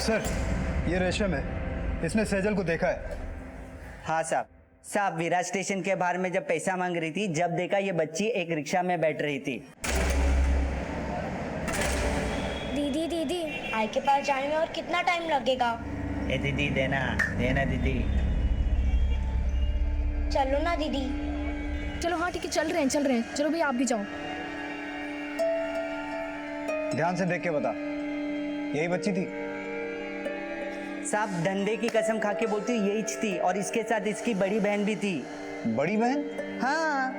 Sir, ये रेशम है, इसने सेजल को देखा है। हाँ साहब विराज स्टेशन के बाहर में जब पैसा मांग रही थी, जब देखा ये बच्ची एक रिक्शा में बैठ रही थी। दीदी आई के पास जाने में और कितना टाइम लगेगा? ए दीदी देना दीदी। चलो ना दीदी। चलो हाँ ठीक है, चल रहे हैं। चलो भैया आप भी जाओ। ध्यान से देख के बता, यही बच्ची थी? साहब धंधे की कसम खा के बोलती हूँ यही थी, और इसके साथ इसकी बड़ी बहन भी थी। बड़ी बहन? हाँ,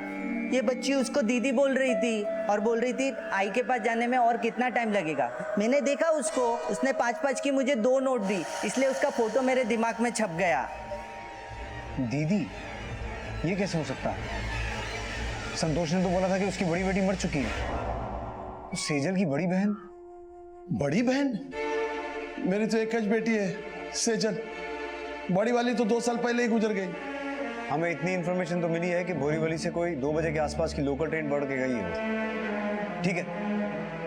ये बच्ची उसको दीदी बोल रही थी और बोल रही थी आई के पास जाने में और कितना टाइम लगेगा। मैंने देखा उसको, उसने 5-5 की मुझे 2 नोट दी, इसलिए उसका फोटो मेरे दिमाग में छप गया। दीदी? ये कैसे हो सकता है? संतोष ने तो बोला था कि उसकी बड़ी बेटी मर चुकी है। सेजल की बड़ी बहन? बड़ी बहन? मेरी तो एक ही बेटी है सेजल, बड़ी वाली तो 2 साल पहले ही गुजर गई। हमें इतनी इन्फॉर्मेशन तो मिली है कि बोरीवली से कोई 2 बजे के आसपास की लोकल ट्रेन बढ़ के गई है। ठीक है,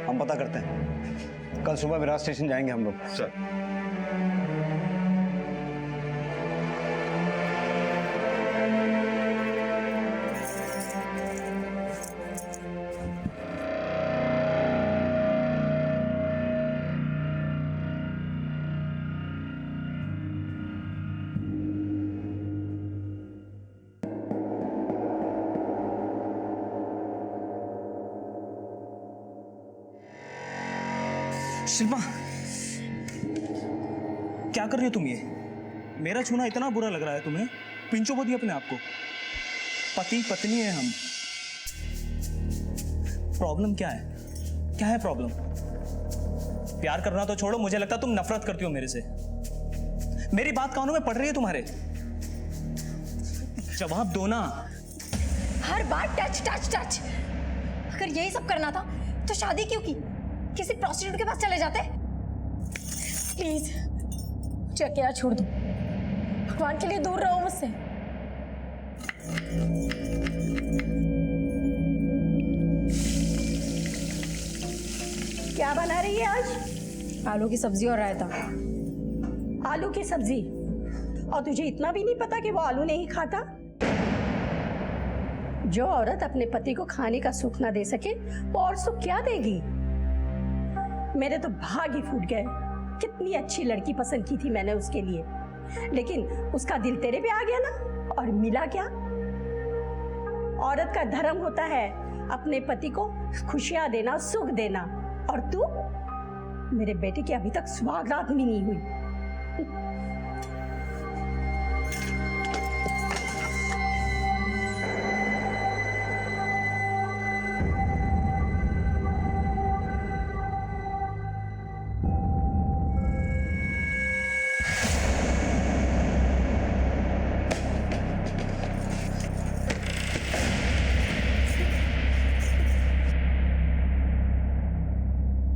हम पता करते हैं। कल सुबह विराज स्टेशन जाएंगे हम लोग। सर शिल्पा, क्या कर रही हो तुम? ये मेरा छूना इतना बुरा लग रहा है तुम्हें? पिंचो बोलिए अपने आप को। पति पत्नी है हम। प्रॉब्लम क्या है? क्या है प्रॉब्लम? प्यार करना तो छोड़ो, मुझे लगता है तुम नफरत करती हो मेरे से। मेरी बात कानों में पड़ रही है तुम्हारे? जवाब दो ना। हर बार टच। अगर यही सब करना था तो शादी क्यों की? किसी प्रोस्टिट्यूट के पास चले जाते। प्लीज मुझे अकेला छोड़ दो, भगवान के लिए दूर रहो मुझसे। क्या बना रही है आज? आलू की सब्जी और रायता। आलू की सब्जी? और तुझे इतना भी नहीं पता कि वो आलू नहीं खाता? जो औरत अपने पति को खाने का सुख ना दे सके, वो और सुख क्या देगी? मेरे तो भाग ही फूट गए। कितनी अच्छी लड़की पसंद की थी मैंने उसके लिए, लेकिन उसका दिल तेरे पे आ गया ना। और मिला क्या? औरत का धर्म होता है अपने पति को खुशियां देना, सुख देना। और तू, मेरे बेटे की अभी तक सुहागरात भी नहीं हुई।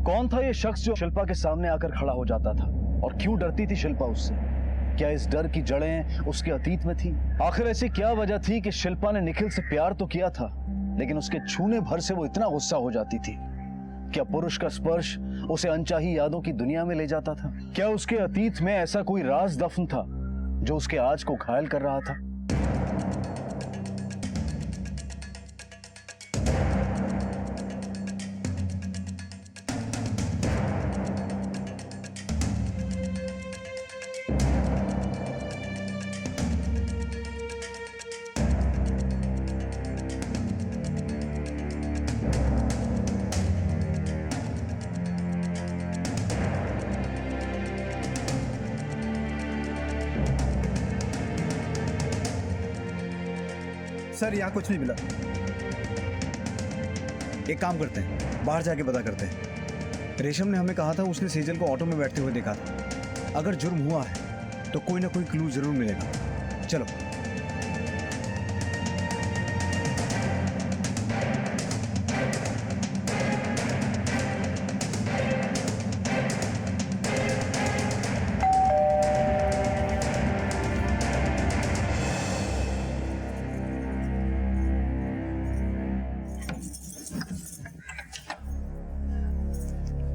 कौन था ये शख्स जो शिल्पा के सामने आकर खड़ा हो जाता था, और क्यों डरती थी शिल्पा उससे? क्या इस डर की जड़ें उसके अतीत में थी? आखिर ऐसी क्या वजह थी कि शिल्पा ने निखिल से प्यार तो किया था, लेकिन उसके छूने भर से वो इतना गुस्सा हो जाती थी? क्या पुरुष का स्पर्श उसे अनचाही यादों की दुनिया में ले जाता था? क्या उसके अतीत में ऐसा कोई राज दफन था जो उसके आज को घायल कर रहा था? सर, यहाँ कुछ नहीं मिला। एक काम करते हैं, बाहर जाके पता करते हैं। रेशम ने हमें कहा था उसने सेजल को ऑटो में बैठते हुए देखा था। अगर जुर्म हुआ है तो कोई ना कोई क्लू जरूर मिलेगा। चलो।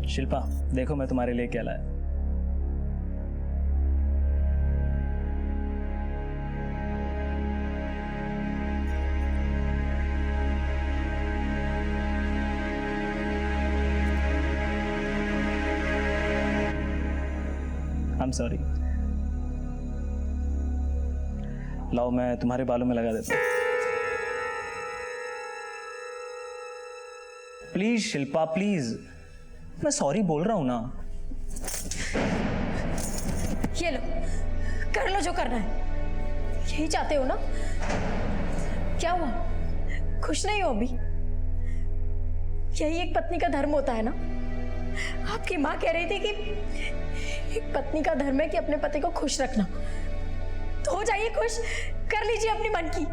शिल्पा, देखो मैं तुम्हारे लिए क्या लाया। I am sorry. लाओ मैं तुम्हारे बालों में लगा देता हूँ। प्लीज शिल्पा प्लीज, मैं सॉरी बोल रहा हूं ना। ये लो, कर लो जो करना है। यही चाहते हो ना? क्या हुआ, खुश नहीं हो अभी? यही एक पत्नी का धर्म होता है ना। आपकी माँ कह रही थी कि एक पत्नी का धर्म है कि अपने पति को खुश रखना। तो हो जाइए खुश, कर लीजिए अपनी मन की।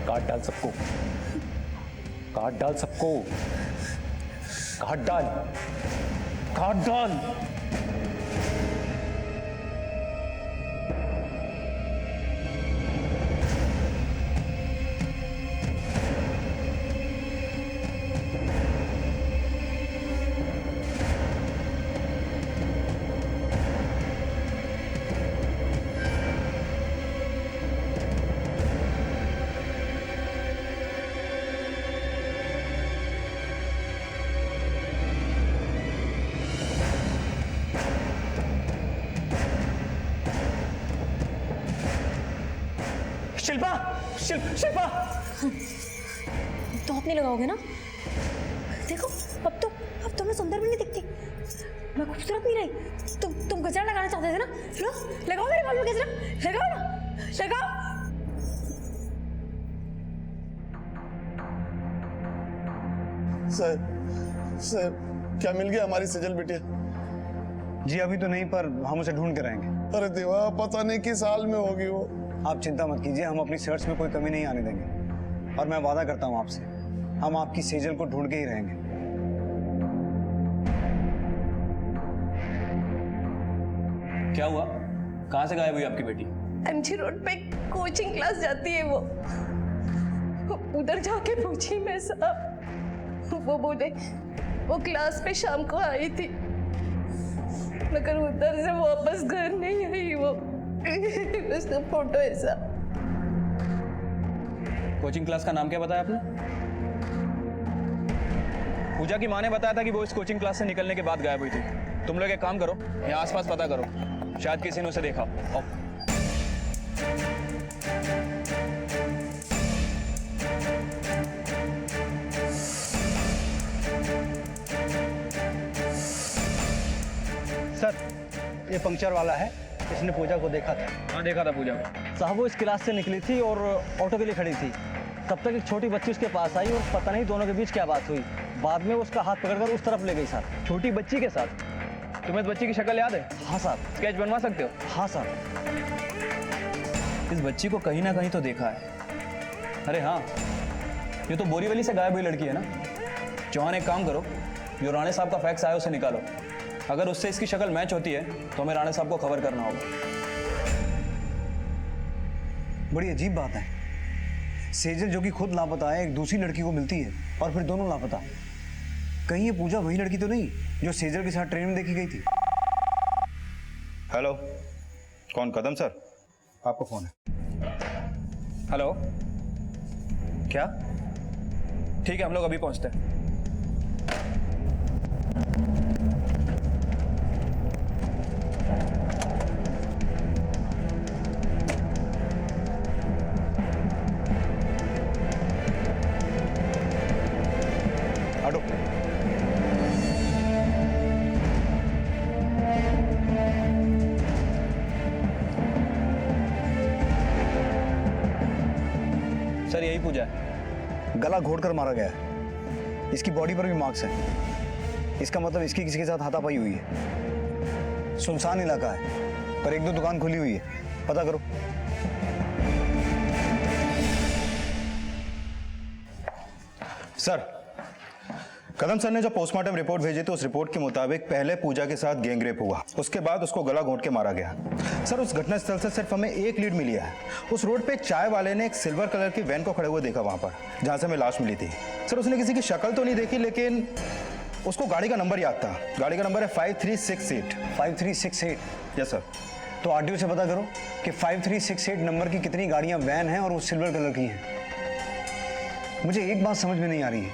काट डाल सबको, काट डाल सबको, काट डाल, काट डाल। शिल्पा, शिल्पा। तो आप नहीं लगाओगे ना? देखो अब तो मैं सुंदर भी नहीं दिखती, मैं खूबसूरत नहीं रही। तुम गजरा लगाना चाहते थे ना? लो लगाओ मेरे बाल में गजरा, लगाओ ना, लगाओ। सर क्या मिल गया हमारी सेजल बिटिया? जी अभी तो नहीं, पर हम उसे ढूंढ के रहेंगे। अरे देवा, पता नहीं किस हाल में होगी वो। आप चिंता मत कीजिए, हम अपनी सर्च में कोई कमी नहीं आने देंगे। और मैं वादा करता हूँ आपसे, हम आपकी सेजल को ढूंढ के ही रहेंगे। क्या हुआ, कहाँ से गायब हुई आपकी बेटी? एमजी रोड पे कोचिंग क्लास जाती है वो। उधर जाके पूछी मैं साहब, वो बोले वो क्लास पे शाम को आई थी, मगर उधर से वापस घर नहीं आई वो। उसका फोटो ऐसा। कोचिंग क्लास का नाम क्या बताया आपने? पूजा की माँ ने बताया था कि वो इस कोचिंग क्लास से निकलने के बाद गायब हुई थी। तुम लोग एक काम करो, यहाँ आसपास पता करो, शायद किसी ने उसे देखा हो। सर, ये पंक्चर वाला है, इसने पूजा को देखा था। हाँ देखा था पूजा को। साहब वो इस क्लास से निकली थी और ऑटो के लिए खड़ी थी। तब तक एक छोटी बच्ची उसके पास आई और पता नहीं दोनों के बीच क्या बात हुई। बाद में उसका हाथ पकड़कर उस तरफ ले गई सर। छोटी बच्ची के साथ? तुम्हें बच्ची की शक्ल याद है? हाँ साहब। स्केच बनवा सकते हो? हाँ साहब। इस बच्ची को कहीं ना कहीं तो देखा है। अरे हाँ, ये तो बोरीवली से गायब हुई लड़की है ना। चौहान एक काम करो, जो राणे साहब का फैक्स आया उसे निकालो। अगर उससे इसकी शक्ल मैच होती है तो हमें राणे साहब को खबर करना होगा। बड़ी अजीब बात है, सेजल जो कि खुद लापता है एक दूसरी लड़की को मिलती है और फिर दोनों लापता। कहीं ये पूजा वही लड़की तो नहीं जो सेजल के साथ ट्रेन में देखी गई थी? हेलो, कौन? कदम सर, आपका फोन है। हेलो, क्या? ठीक है, हम लोग अभी पहुंचते हैं। हटो। सर यही पूजा है। गला घोटकर मारा गया है। इसकी बॉडी पर भी मार्क्स हैं। इसका मतलब इसकी किसी के साथ हाथापाई हुई है। सुनसान इलाका है, पर एक दो दुकान खुली हुई है, पता करो। सर, कदम सर ने जो पोस्टमार्टम रिपोर्ट भेजी थी उस रिपोर्ट के मुताबिक पहले पूजा के साथ गैंग रेप हुआ, उसके बाद उसको गला घोंट के मारा गया। सर, उस घटनास्थल से सिर्फ हमें एक लीड मिली है। उस रोड पे चाय वाले ने एक सिल्वर कलर की वैन को खड़े हुए देखा वहां पर, जहां से हमें लाश मिली थी। सर, उसने किसी की शक्ल तो नहीं देखी, लेकिन उसको गाड़ी का नंबर याद था। गाड़ी का नंबर है 5368। 5368? Yes sir. तो आरटीओ से पता करो कि 5368 नंबर की कितनी गाड़ियां वैन हैं और वो सिल्वर कलर की हैं। मुझे एक बात समझ में नहीं आ रही है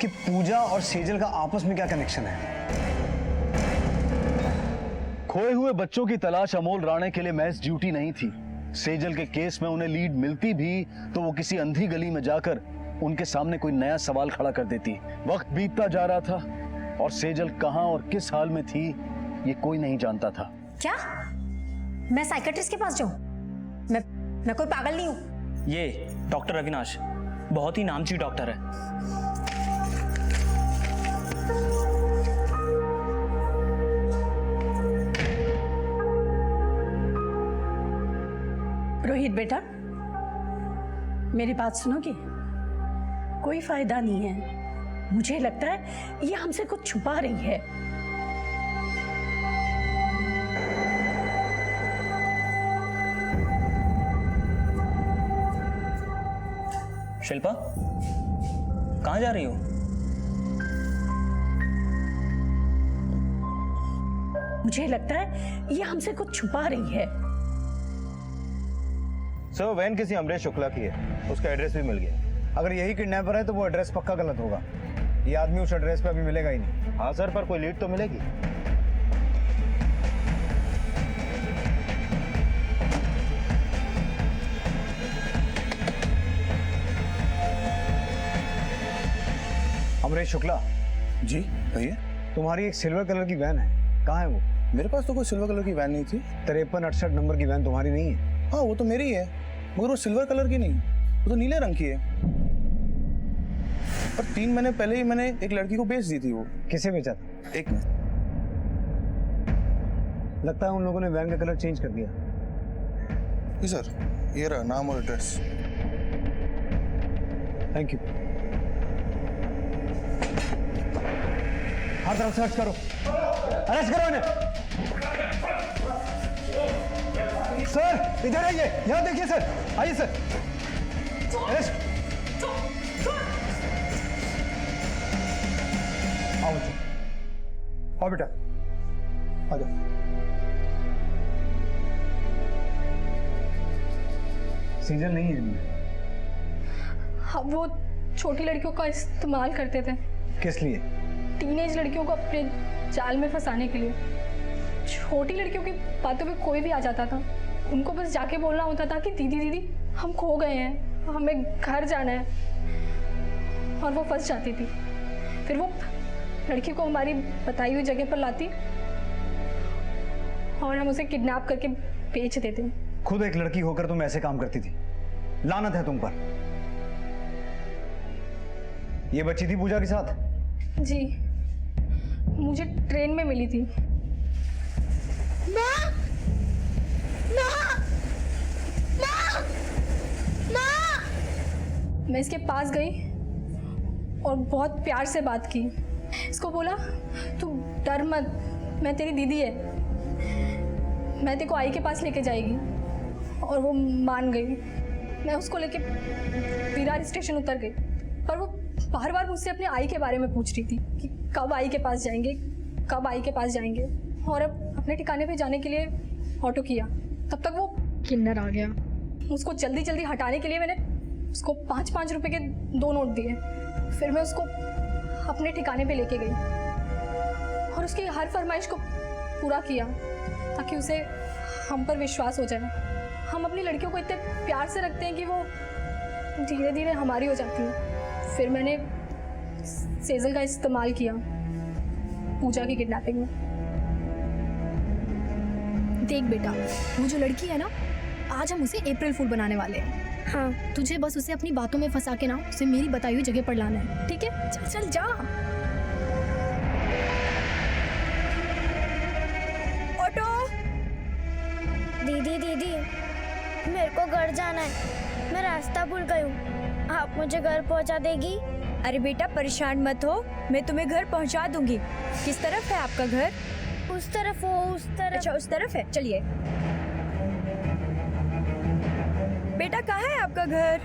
कि पूजा और सेजल का आपस में क्या कनेक्शन है। खोए हुए बच्चों की तलाश अमोल राणे के लिए महज ड्यूटी नहीं थी। सेजल के केस में उन्हें लीड मिलती भी तो वो किसी अंधी गली में जाकर उनके सामने कोई नया सवाल खड़ा कर देती। वक्त बीतता जा रहा था और सेजल कहां और किस हाल में थी ये कोई नहीं जानता था। क्या मैं साइकेट्रिस्ट के पास जाऊं? मैं कोई पागल नहीं हूं। ये डॉक्टर अविनाश बहुत ही नामचीन डॉक्टर है। रोहित बेटा, मेरी बात सुनोगे? कोई फायदा नहीं है। मुझे लगता है ये हमसे कुछ छुपा रही है। शिल्पा, कहाँ जा रही हो? मुझे लगता है ये हमसे कुछ छुपा रही है। सर, वैन किसी अमरेश शुक्ला की है, उसका एड्रेस भी मिल गया। अगर यही किडनैपर है तो वो एड्रेस पक्का गलत होगा। ये आदमी उस एड्रेस पे अभी मिलेगा ही नहीं। हाँ सर, पर कोई लीड तो मिलेगी। अमरेश शुक्ला जी भैया, तुम्हारी एक सिल्वर कलर की वैन है, कहाँ है वो? मेरे पास तो कोई सिल्वर कलर की वैन नहीं थी। 5368 नंबर की वैन तुम्हारी नहीं है? हाँ, वो तो मेरी है, मगर वो सिल्वर कलर की नहीं, वो तो नीले रंग की है। पर 3 महीने पहले ही मैंने एक लड़की को बेच दी थी। वो किसे बेचा था? एक मिनट, लगता है उन लोगों ने वैन का कलर चेंज कर दिया। जी सर, ये रहा नाम और एड्रेस। Thank you. हर तरफ सर्च करो, अरेस्ट करो इन्हें। सर इधर आइए, यहाँ देखिए सर, आइए सर। अरेस्ट। आओ बच्चों, आओ बेटा, आ जाओ। सीजन नहीं है इनमें। हम वो छोटी लड़कियों का इस्तेमाल करते थे। किस लिए? टीनेज लड़कियों को अपने जाल में फंसाने के लिए। छोटी लड़कियों की बातों पे कोई भी आ जाता था, उनको बस जाके बोलना होता था कि दीदी दीदी हम खो गए हैं, हमें घर जाना है, और वो फंस जाती थी। फिर वो लड़की को हमारी बताई हुई जगह पर लाती और हम उसे किडनैप करके बेच देते। खुद एक लड़की होकर तुम ऐसे काम करती थी, लानत है तुम पर। ये बच्ची थी पूजा के साथ? जी, मुझे ट्रेन में मिली थी। माँ! माँ! माँ! माँ! मैं इसके पास गई और बहुत प्यार से बात की। इसको बोला तू डर मत, मैं तेरी दीदी है, मैं तेरे को आई के पास लेके जाएगी। और वो मान गई। मैं उसको लेके विरार स्टेशन उतर गई, पर वो बार बार मुझसे अपने आई के बारे में पूछ रही थी कि कब आई के पास जाएंगे, कब आई के पास जाएंगे। और अब अपने ठिकाने पे जाने के लिए ऑटो किया, तब तक वो किन्नर आ गया। उसको जल्दी जल्दी हटाने के लिए मैंने उसको 5-5 रुपए के 2 नोट दिए। फिर मैं उसको अपने ठिकाने पे लेके गई और उसकी हर फरमाइश को पूरा किया ताकि उसे हम पर विश्वास हो जाए। हम अपनी लड़कियों को इतने प्यार से रखते हैं कि वो धीरे धीरे हमारी हो जाती है। फिर मैंने सेजल का इस्तेमाल किया पूजा की किडनैपिंग में। देख बेटा, वो जो लड़की है ना, आज हम उसे अप्रैल फूल बनाने वाले हैं। हाँ, तुझे बस उसे अपनी बातों में फंसा के ना उसे मेरी बताई हुई जगह पर लाना है, ठीक है? चल चल जा। ऑटो। दीदी दीदी, मेरे को घर जाना है, मैं रास्ता भूल गई हूँ, आप मुझे घर पहुँचा देगी? अरे बेटा परेशान मत हो, मैं तुम्हें घर पहुंचा दूंगी। किस तरफ है आपका घर? उस तरफ, वो उस तरफ। अच्छा उस तरफ है, चलिए। बेटा कहाँ है आपका घर?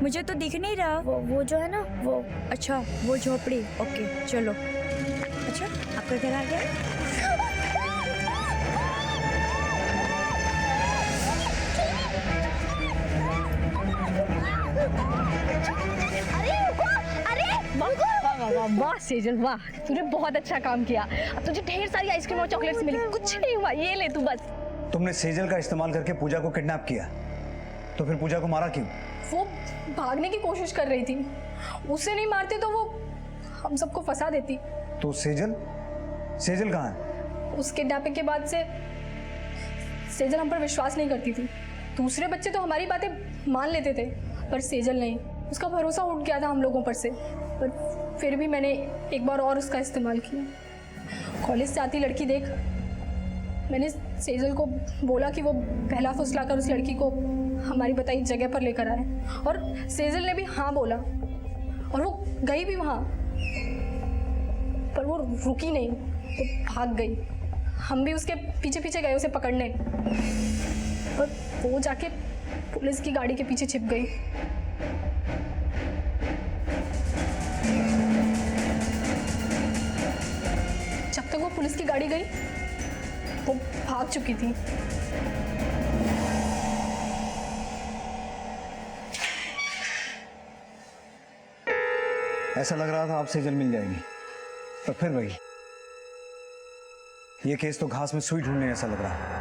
मुझे तो दिख नहीं रहा। वो जो है ना, वो। अच्छा वो झोपड़ी, ओके चलो। अच्छा आपका घर आ गया? वाह सेजल वाह, तूने बहुत अच्छा काम किया। अब तुझे ढेर सारी आइसक्रीम और चॉकलेट्स मिली, कुछ नहीं हुआ, ये ले तू बस। तुमने सेजल का इस्तेमाल करके पूजा को किडनैप किया, तो फिर पूजा को मारा क्यों? वो भागने की कोशिश कर रही थी, उसे नहीं मारते तो वो हम सबको फंसा देती। तो सेजल कहाँ है? उस किडनैपिंग के बाद से सेजल हम पर विश्वास नहीं करती थी। दूसरे बच्चे तो हमारी बातें मान लेते थे, पर सेजल नहीं। उसका भरोसा उठ गया था हम लोगों पर से। पर फिर भी मैंने एक बार और उसका इस्तेमाल किया। कॉलेज से आती लड़की देख, मैंने सेजल को बोला कि वो पहला फुसला कर उस लड़की को हमारी बताई जगह पर लेकर आए, और सेजल ने भी हाँ बोला और वो गई भी वहाँ, पर वो रुकी नहीं, वो भाग गई। हम भी उसके पीछे पीछे गए उसे पकड़ने, और वो जाके पुलिस की गाड़ी के पीछे छिप गई। जब तक वो पुलिस की गाड़ी गई वो भाग चुकी थी। ऐसा लग रहा था आप सेजल मिल जाएगी, पर फिर वही, ये केस तो घास में सुई ढूंढने ऐसा लग रहा है।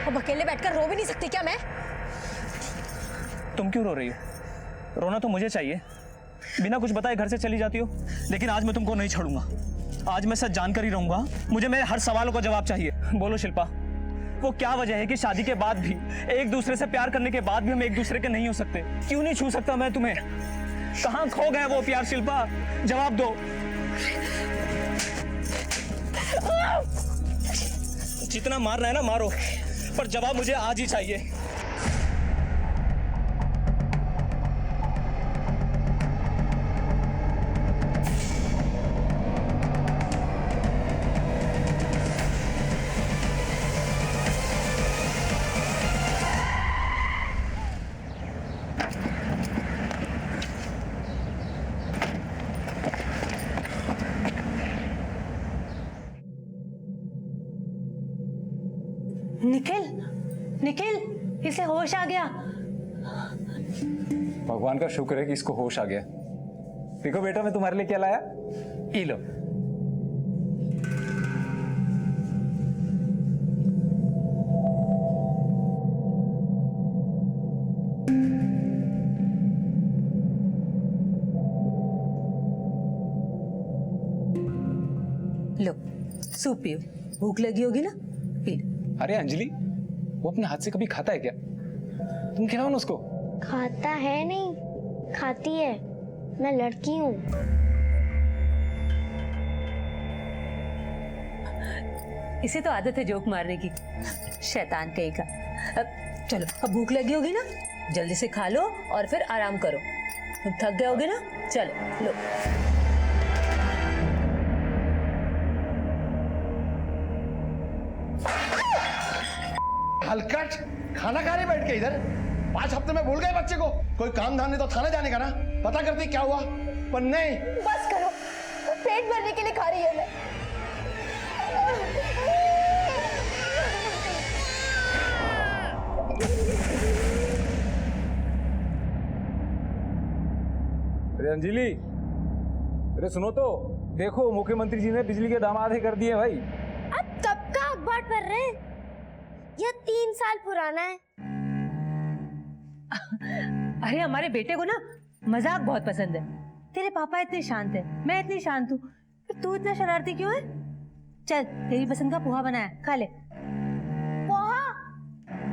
अब अकेले बैठकर रो भी नहीं सकती क्या मैं? तुम क्यों रो रही हो? रोना तो मुझे चाहिए, बिना कुछ बताए घर से चली जाती हो। लेकिन आज मैं तुमको नहीं छोड़ूंगा, आज मैं सच जानकर ही रहूंगा। मुझे मेरे हर सवालों का जवाब चाहिए। बोलो शिल्पा, वो क्या वजह है कि शादी के बाद भी, एक दूसरे से प्यार करने के बाद भी हम एक दूसरे के नहीं हो सकते? क्यों नहीं छू सकता मैं तुम्हें? कहाँ खो गए वो प्यार? शिल्पा जवाब दो। जितना मारना है ना मारो, पर जवाब मुझे आज ही चाहिए। निखिल, निखिल, इसे होश आ गया। भगवान का शुक्र है कि इसको होश आ गया। देखो बेटा, मैं तुम्हारे लिए क्या लाया, ये लो। लो सूप पियो, भूख लगी होगी ना, पी लो। अरे अंजलि, वो अपने हाथ से कभी खाता है क्या? तुम खिलाओ ना उसको। खाता है नहीं, खाती है, मैं लड़की हूँ। इसे तो आदत है जोक मारने की, शैतान कहीं का। अब चलो, अब भूख लगी होगी ना, जल्दी से खा लो और फिर आराम करो। तुम थक गए होगे ना, चलो लो। हलकट, खाना खा रही बैठ के इधर। 5 हफ्ते में भूल गए बच्चे को। कोई काम धाम नहीं तो थाने जाने का ना, पता करती क्या हुआ। पर नहीं, बस करो, पेट भरने के लिए खा रही है मैं। अरे अंजलि, अरे सुनो तो, देखो मुख्यमंत्री जी ने बिजली के दाम आधे कर दिए भाई। अब कब का अखबार पढ़ रहे हैं? यह 3 साल पुराना है। अरे हमारे बेटे को ना मजाक बहुत पसंद है। तेरे पापा इतने शांत है, मैं इतनी शांत हूँ, तू इतना शरारती क्यों है? चल तेरी पसंद का पोहा बनाया, खा ले। पोहा?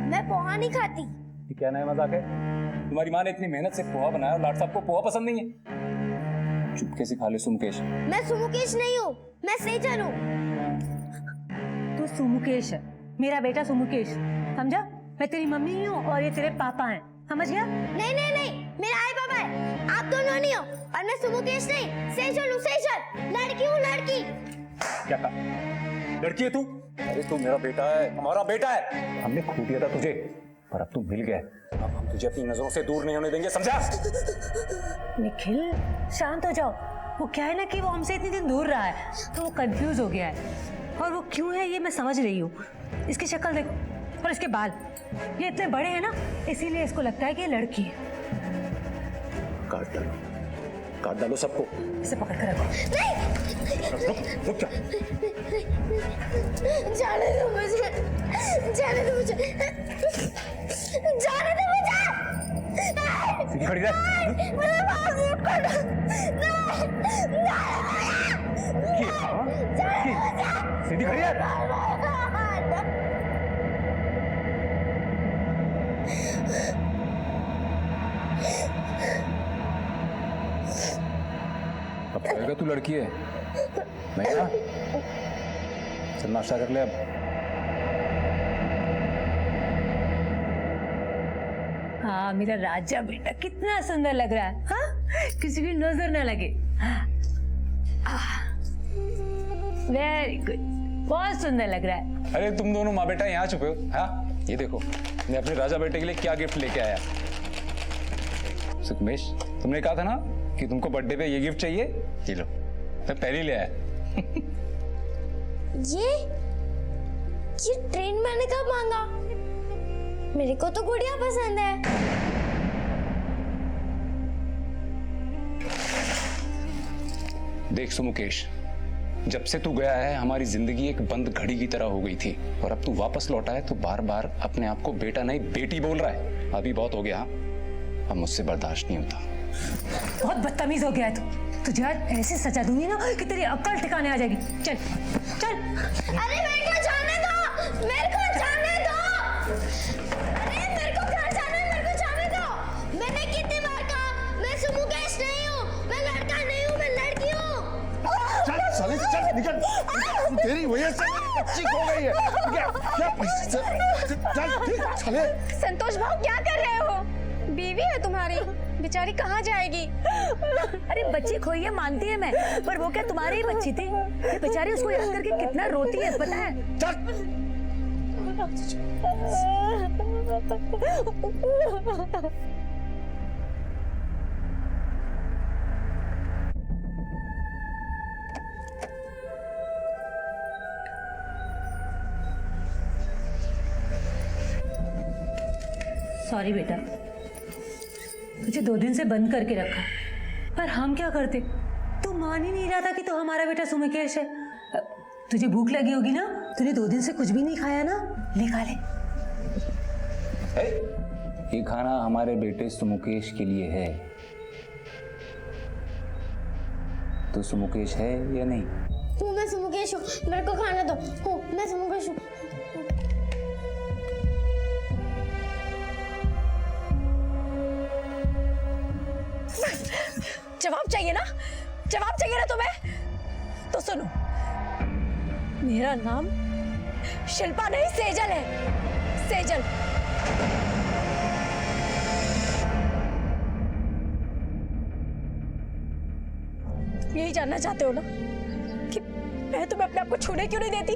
मैं पोहा नहीं खाती। ये क्या नया मजाक है? तुम्हारी माँ ने इतनी मेहनत से पोहा बनाया और लाट साहब को पोहा पसंद नहीं है। चुपके से खा ले सुमुकेश। मैं सुमुकेश नहीं हूँ, मैं सेजल हूँ। तू सुमुकेश है, मेरा बेटा सुमुकेश, समझा? मैं तेरी मम्मी ही हूँ और ये तेरे पापा हैं, समझ गया? नहीं नहीं नहीं, मेरा आई पापा है, आप दोनों नहीं हो। और मैं सुमुकेश नहीं, सेजल हूँ, सेजल। लड़की हूँ, लड़की। क्या कहा? लड़की है तू? अरे तू मेरा बेटा है, हमारा बेटा है। हमने खो दिया था तुझे, पर अब तू मिल गया। अब हम तुझे अपनी नजरों से दूर नहीं होने देंगे, समझा? निखिल शांत हो जाओ। वो क्या है ना कि वो हमसे इतने दिन दूर रहा है तो वो कंफ्यूज हो गया है, और वो क्यों है ये मैं समझ रही हूँ। इसकी शक्ल देखो और इसके बाल, ये इतने बड़े हैं ना, इसीलिए इसको लगता है कि ये लड़की है। काट डालो, काट डालो सबको। इसे पकड़ कर रखो। रुक जा। जाने दो मुझे, जाने दो मुझे, जाने दो मुझे। सीधी खड़ी रह। मेरे पास मत करो। सीधी खड़ी रह। अब कहेगा तू लड़की है, नहीं ना? चल नाश्ता कर ले अब। हाँ मेरा राजा बेटा कितना सुंदर लग रहा है, हाँ? किसी की नजर ना लगे। वेरी गुड, बहुत सुंदर लग रहा है। अरे तुम दोनों माँ बेटा यहाँ छुपे हो? हाँ ये देखो, मैं अपने राजा बेटे के लिए क्या गिफ्ट लेके आया। सुकमेश, तुमने कहा था ना कि तुमको बर्थडे पे ये गिफ्ट चाहिए, ये लो, मैं पहले ही ले आया। ये ट्रेन मैंने कब मांगा? मेरे को तो गुड़िया पसंद है। देख सुमुकेश, जब से तू गया है हमारी जिंदगी एक बंद घड़ी की तरह हो गई थी, और अब तू वापस लौटा है तो बार बार अपने आप को बेटा नहीं बेटी बोल रहा है। अभी बहुत हो गया, अब मुझसे बर्दाश्त नहीं होता। बहुत बदतमीज हो गया है तू। तुझे आज ऐसे सजा दूंगी ना कि तेरी अक्ल ठिकाने आ जाएगी। चल चल। अरे मेरे को जाने दो, मेरे को जाने दो। अरे मेरे को घर जाना है, मेरे को जाने दो। मैंने कितनी बार कहा मैं सुमुकेश नहीं हूँ, मैं लड़का नहीं हूँ, मैं लड़की हूँ। चल साले चल, निकल। तेरी वजह से बच्ची खो गई है। क्या चल साले। संतोष भाव क्या कर रहे हो? बीवी है तुम्हारी, बेचारी कहाँ जाएगी? अरे बच्ची खोई है मानती है मैं, पर वो क्या तुम्हारी ही बच्ची थी? ये बेचारी उसको याद करके कितना रोती है पता है? सॉरी बेटा, मुझे 2 दिन से बंद करके रखा, पर हम क्या करते? तू मान ही नहीं रहा था कि तू हमारा बेटा सुमुकेश है। तुझे भूख लगी होगी ना, तूने 2 दिन से कुछ भी नहीं खाया ना, ले खा ले। ये खाना हमारे बेटे सुमुकेश के लिए है। तो सुमुकेश है या नहीं? हूँ, मैं सुमुकेश हूँ, मेरे को खाना दो। हूँ, मैं सुमुकेश हूँ। जवाब चाहिए ना, जवाब चाहिए ना तुम्हें? तो सुनो, मेरा नाम शिल्पा नहीं सेजल है, सेजल। यही जानना चाहते हो ना कि मैं तुम्हें अपने आप को छूने क्यों नहीं देती?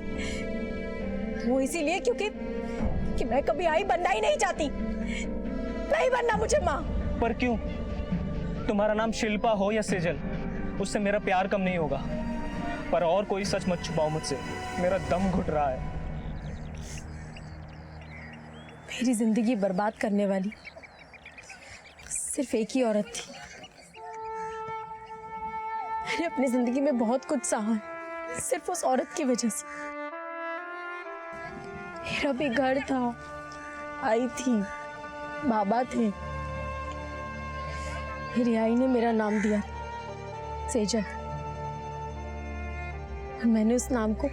वो इसीलिए क्योंकि मैं कभी आई बनना ही नहीं चाहती। नहीं बनना मुझे माँ। पर क्यों? तुम्हारा नाम शिल्पा हो या सेजल, उससे मेरा प्यार कम नहीं होगा। पर और कोई सच मत छुपाओ मुझसे, मेरा दम घुट रहा है। मेरी जिंदगी बर्बाद करने वाली सिर्फ एक ही औरत थी। मैंने अपनी जिंदगी में बहुत कुछ सहा है सिर्फ उस औरत की वजह से। मेरा भी घर था, आई थी, बाबा थे। मेरी आई ने मेरा नाम दिया सेजल, और मैंने उस नाम को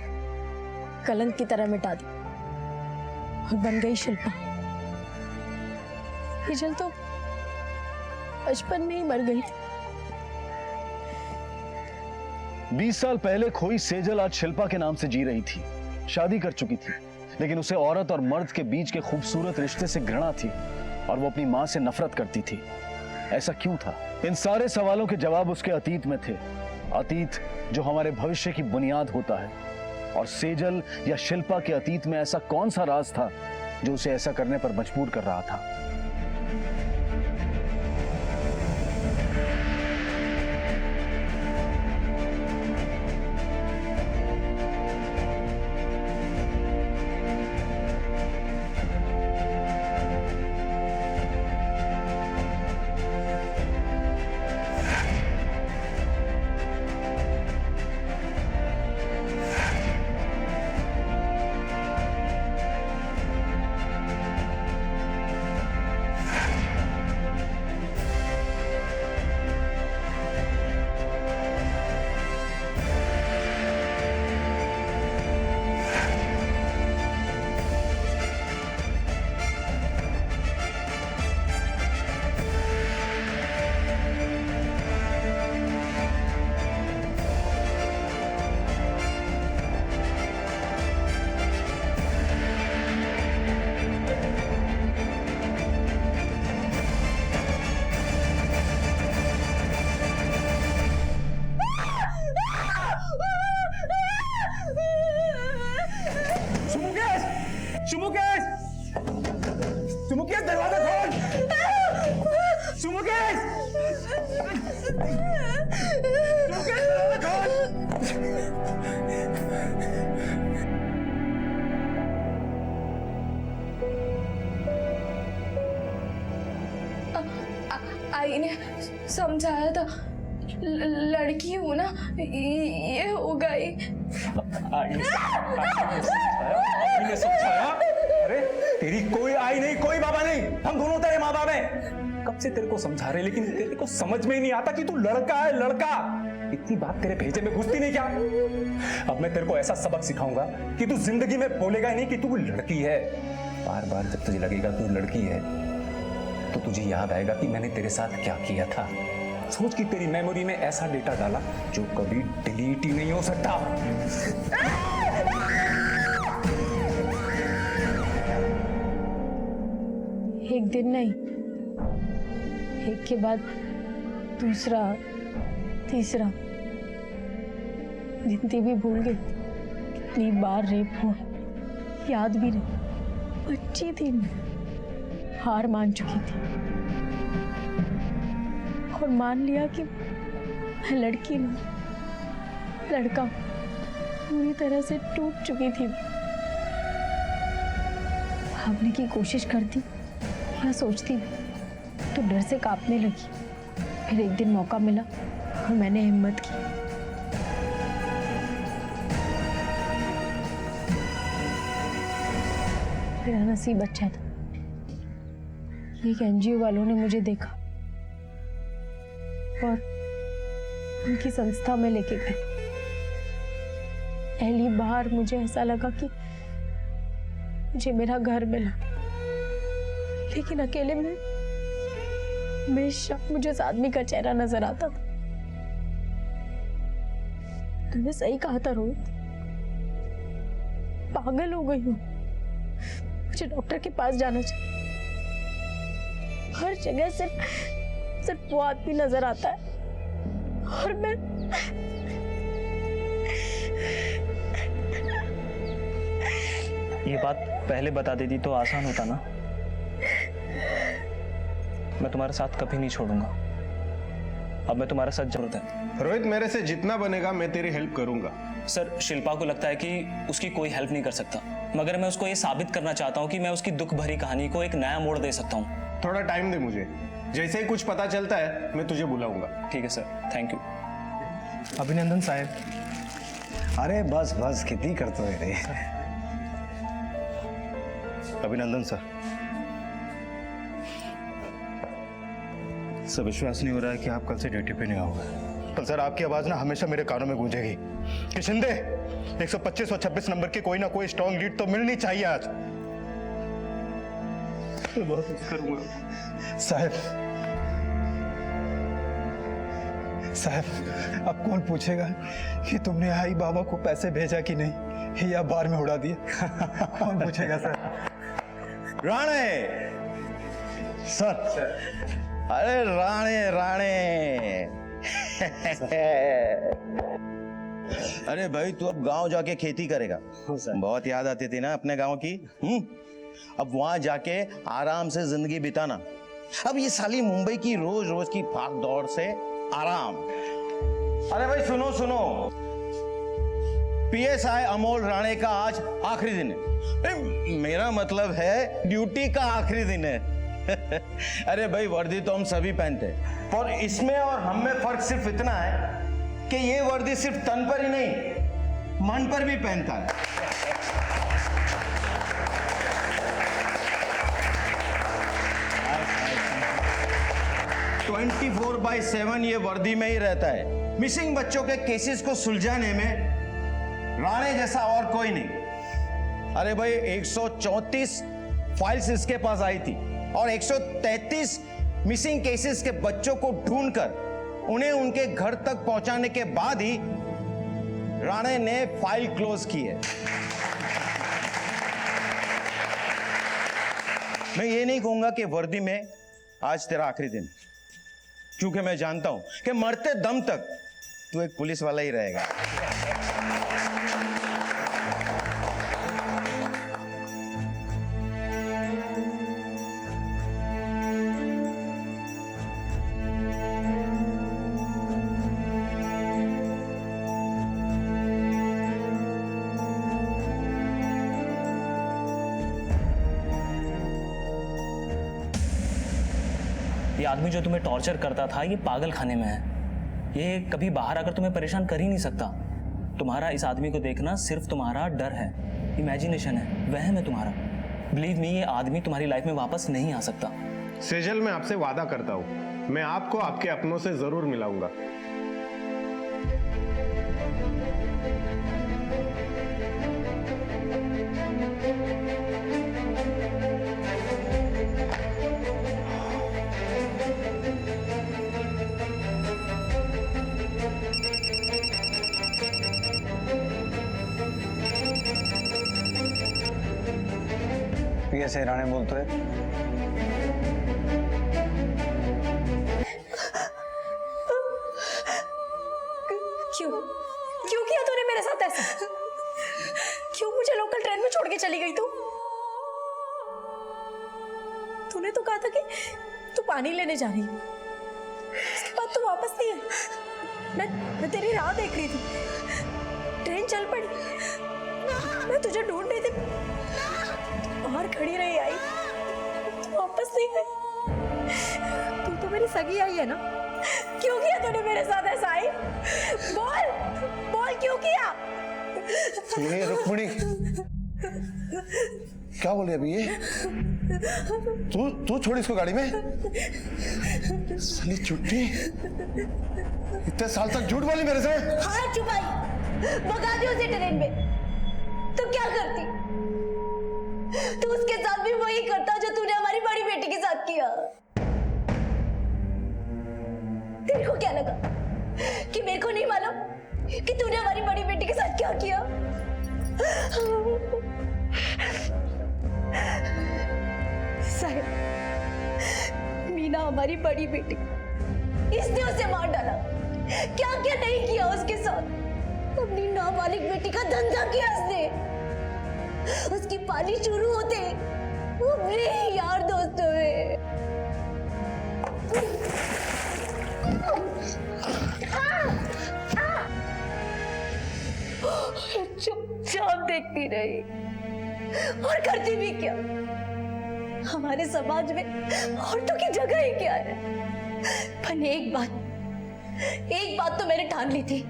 कलंक की तरह मिटा दिया और बन गई शिल्पा। सेजल तो बचपन में ही मर गई थी। 20 साल पहले खोई सेजल आज शिल्पा के नाम से जी रही थी। शादी कर चुकी थी, लेकिन उसे औरत और मर्द के बीच के खूबसूरत रिश्ते से घृणा थी और वो अपनी मां से नफरत करती थी। ऐसा क्यों था? इन सारे सवालों के जवाब उसके अतीत में थे। अतीत जो हमारे भविष्य की बुनियाद होता है। और सेजल या शिल्पा के अतीत में ऐसा कौन सा राज था जो उसे ऐसा करने पर मजबूर कर रहा था? आई ने समझाया था, लड़की हूं ना, ये हो गई। आई ने समझाया? अरे तेरी कोई आई नहीं, कोई बाबा नहीं, हम दोनों तेरे माँ बाप हैं। कब से तेरे को समझा रहे, लेकिन तेरे को समझ में ही नहीं आता कि तू लड़का है, लड़का। इतनी बात तेरे भेजे में घुसती नहीं क्या? अब मैं तेरे को ऐसा सबक सिखाऊंगा कि तू जिंदगी में बोलेगा ही नहीं कि तू लड़की है। बार बार जब तुझे लगेगा तू लड़की है तो तुझे याद आएगा कि मैंने तेरे साथ क्या किया था। सोच कि तेरी मेमोरी में ऐसा डेटा डाला जो कभी डिलीट ही नहीं हो सकता। एक दिन नहीं, एक के बाद दूसरा, तीसरा, गिनती भी भूल गई कितनी बार रेप हुआ, याद भी नहीं। बच्ची थी मैं, हार मान चुकी थी और मान लिया कि मैं लड़की नहीं, लड़का। पूरी तरह से टूट चुकी थी। भागने की कोशिश करती या सोचती भी तो डर से कांपने लगी। फिर एक दिन मौका मिला और मैंने हिम्मत की। मेरा नसीब अच्छा था, एक एनजीओ वालों ने मुझे देखा और उनकी संस्था में लेके गए। पहली बार मुझे ऐसा लगा कि मुझे मेरा घर मिला, लेकिन अकेले में हमेशा मुझे उस आदमी का चेहरा नजर आता था। तुमने सही कहा था रोहित, पागल हो गई हूँ। मुझे डॉक्टर के पास जाना चाहिए। हर जगह सिर्फ वो आदमी नजर आता है, और मैं ये बात पहले बता देती तो आसान होता ना। मैं तुम्हारे साथ कभी नहीं छोड़ूंगा। अब मैं तुम्हारा साथ जरूरत है। रोहित, मेरे से जितना बनेगा मैं तेरी हेल्प करूंगा। सर, शिल्पा को लगता है कि उसकी कोई हेल्प नहीं कर सकता, मगर मैं उसको ये साबित करना चाहता हूँ कि मैं उसकी दुख भरी कहानी को एक नया मोड़ दे सकता हूँ। थोड़ा टाइम दे मुझे, जैसे ही कुछ पता चलता है मैं तुझे बुलाऊंगा। ठीक है सर, थैंक यू। अभिनंदन साहब। अरे बस बस, कितनी करते हो रे। अभिनंदन सर। सर, विश्वास नहीं हो रहा है कि आप कल से ड्यूटी पे नहीं आओगे। कल सर आपकी आवाज ना हमेशा मेरे कानों में गूंजेगी कि शिंदे 125 और 26 नंबर की कोई ना कोई स्ट्रॉन्ग लीड तो मिलनी चाहिए आज। बहुत मिस करूंगा साहब, अब कौन पूछेगा कि तुमने आई बाबा को पैसे भेजा कि नहीं, या बार में उड़ा दिए? कौन पूछेगा सर? राणे सर, अरे राणे राणे अरे भाई, तू अब गांव जाके खेती करेगा? बहुत याद आती थी ना अपने गांव की। अब वहां जाके आराम से जिंदगी बिताना। अब ये साली मुंबई की रोज रोज की भाग दौड़ से आराम। अरे भाई सुनो सुनो, पीएसआई अमोल राणे का आज आखिरी दिन है। मेरा मतलब है ड्यूटी का आखिरी दिन है। अरे भाई, वर्दी तो हम सभी पहनते हैं, और इसमें और हम में फर्क सिर्फ इतना है कि ये वर्दी सिर्फ तन पर ही नहीं, मन पर भी पहनता है। ट्वेंटी 24/7 ये वर्दी में ही रहता है। मिसिंग बच्चों के केसेस को सुलझाने में राणे जैसा और कोई नहीं। अरे भाई, 134 फाइल्स इसके पास आई थी और 133 मिसिंग केसेस के बच्चों को ढूंढकर उन्हें उनके घर तक पहुंचाने के बाद ही राणे ने फाइल क्लोज की है। मैं ये नहीं कहूंगा कि वर्दी में आज तेरा आखिरी दिन, क्योंकि मैं जानता हूं कि मरते दम तक तू एक पुलिस वाला ही रहेगा। ये आदमी जो तुम्हें टॉर्चर करता था, ये पागल खाने में है। ये कभी बाहर आकर तुम्हें परेशान कर ही नहीं सकता। तुम्हारा इस आदमी को देखना सिर्फ तुम्हारा डर है, इमेजिनेशन है, वहम है तुम्हारा। बिलीव मी, ये आदमी तुम्हारी लाइफ में वापस नहीं आ सकता। सेजल, मैं आपसे वादा करता हूं, मैं आपको आपके अपनों से जरूर मिलाऊंगा। पीएसआई राणे बोलते हैं। क्यों किया तूने मेरे साथ ऐसा? क्यों मुझे लोकल ट्रेन में छोड़ के चली गई तूने तो कहा था कि तू पानी लेने जा रही है, उसके बाद तू वापस नहीं आई। मैं तेरी राह देख रही थी, ट्रेन चल पड़ी, मैं तुझे ढूंढ रही थी, बाहर खड़ी रही, आई, तू वापस नहीं गई। तू तो मेरी सगी आई है ना? क्यों किया तूने मेरे साथ ऐसा? आई बोल क्यों किया? सुनिए रुक्मिणी, क्या बोले अभी ये? तू छोड़ इसको गाड़ी में। साली चुट्टी, इतने साल तक झूठ बोली मेरे से। हाँ चुपाई, भगा दी उसे ट्रेन में। तो क्या करती? तू उसके साथ भी वही करता जो तूने हमारी बड़ी बेटी के साथ किया। तेरे को क्या लगा कि मेरे को नहीं मालूम कि तूने हमारी बड़ी बेटी के साथ क्या किया? साहिब, मीना हमारी बड़ी बेटी, इसने उसे मार डाला। क्या क्या नहीं किया उसके साथ। अपनी नाबालिग बेटी का धंधा किया उसने। उसकी पाली शुरू होते वो अपने यार दोस्तों में। चुपचाप देखती रही और करती भी क्या। हमारे समाज में औरतों की जगह ही क्या है। पर एक बात तो मैंने ठान ली थी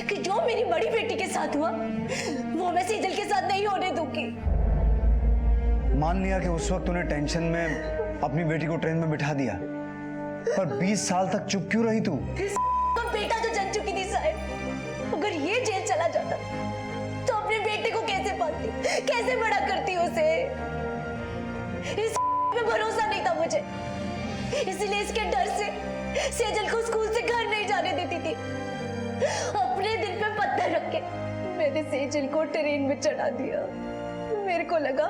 कि जो मेरी बड़ी बेटी के साथ हुआ वो मैं सेजल के साथ नहीं होने दूंगी। मान लिया कि उस वक्त तूने टेंशन में अपनी बेटी को ट्रेन में बिठा दिया, पर 20 साल तक चुप क्यों रही तू? बेटा तो जल चुकी थी साहब। अगर ये जेल चला जाता तो अपने बेटे को कैसे पालती, कैसे बड़ा करती उसे। इस में भरोसा नहीं था मुझे, इसलिए इसके डर से सेजल को स्कूल से घर नहीं जाने देती थी। अपने दिल पे पत्थर रख के मैंने सेजल को ट्रेन में चढ़ा दिया। मेरे को लगा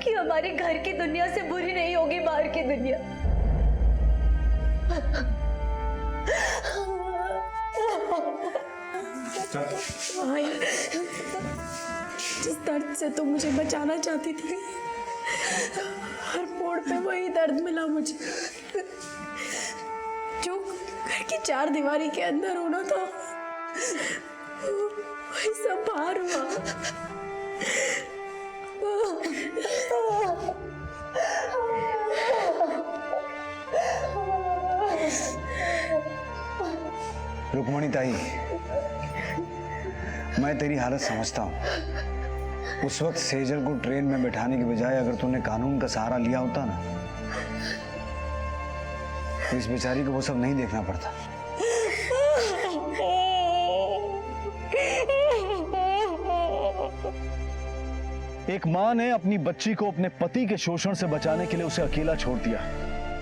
कि हमारे घर की दुनिया से बुरी नहीं होगी बाहर की दुनिया। जिस दर्द से तुम मुझे बचाना चाहती थी, हर मोड़ पे वही दर्द मिला मुझे जो घर की चार दीवारी के अंदर होना था, वही सब बाहर हुआ। रुक्मणी ताई, मैं तेरी हालत समझता हूँ। उस वक्त सेजल को ट्रेन में बैठाने के बजाय अगर तूने कानून का सहारा लिया होता ना, तो इस बेचारी को वो सब नहीं देखना पड़ता। एक माँ ने अपनी बच्ची को अपने पति के शोषण से बचाने के लिए उसे अकेला छोड़ दिया,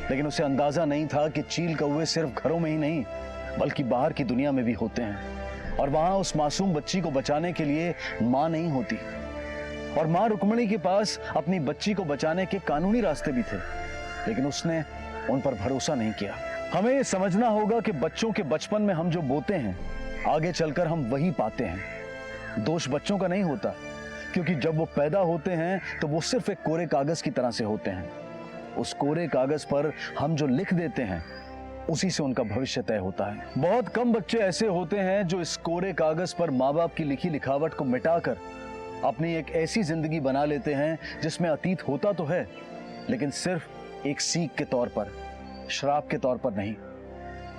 लेकिन उसे अंदाजा नहीं था कि चील कौवे सिर्फ घरों में ही नहीं बल्कि बाहर की दुनिया में भी होते हैं, और वहां उस मासूम बच्ची को बचाने के लिए माँ नहीं होती। और माँ रुक्मणी के पास अपनी बच्ची को बचाने के कानूनी रास्ते भी थे, लेकिन उसने उन पर भरोसा नहीं किया। हमें यह समझना होगा कि बच्चों के बचपन में हम जो बोते हैं आगे चलकर हम वही पाते हैं। दोष बच्चों का नहीं होता, क्योंकि जब वो पैदा होते हैं तो वो सिर्फ एक कोरे कागज की तरह से होते हैं। उस कोरे कागज पर हम जो लिख देते हैं उसी से उनका भविष्य तय होता है। बहुत कम बच्चे ऐसे होते हैं जो इस कोरे कागज पर माँ बाप की लिखी लिखावट को मिटाकर अपनी एक ऐसी जिंदगी बना लेते हैं जिसमें अतीत होता तो है, लेकिन सिर्फ एक सीख के तौर पर, श्राप के तौर पर नहीं।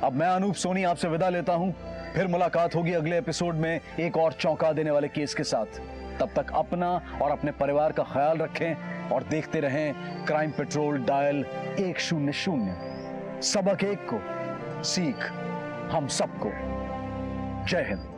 अब मैं अनूप सोनी आपसे विदा लेता हूं। फिर मुलाकात होगी अगले एपिसोड में एक और चौंका देने वाले केस के साथ। तब तक अपना और अपने परिवार का ख्याल रखें और देखते रहें क्राइम पेट्रोल डायल 100। सबक एक को, सीख हम सबको। जय हिंद।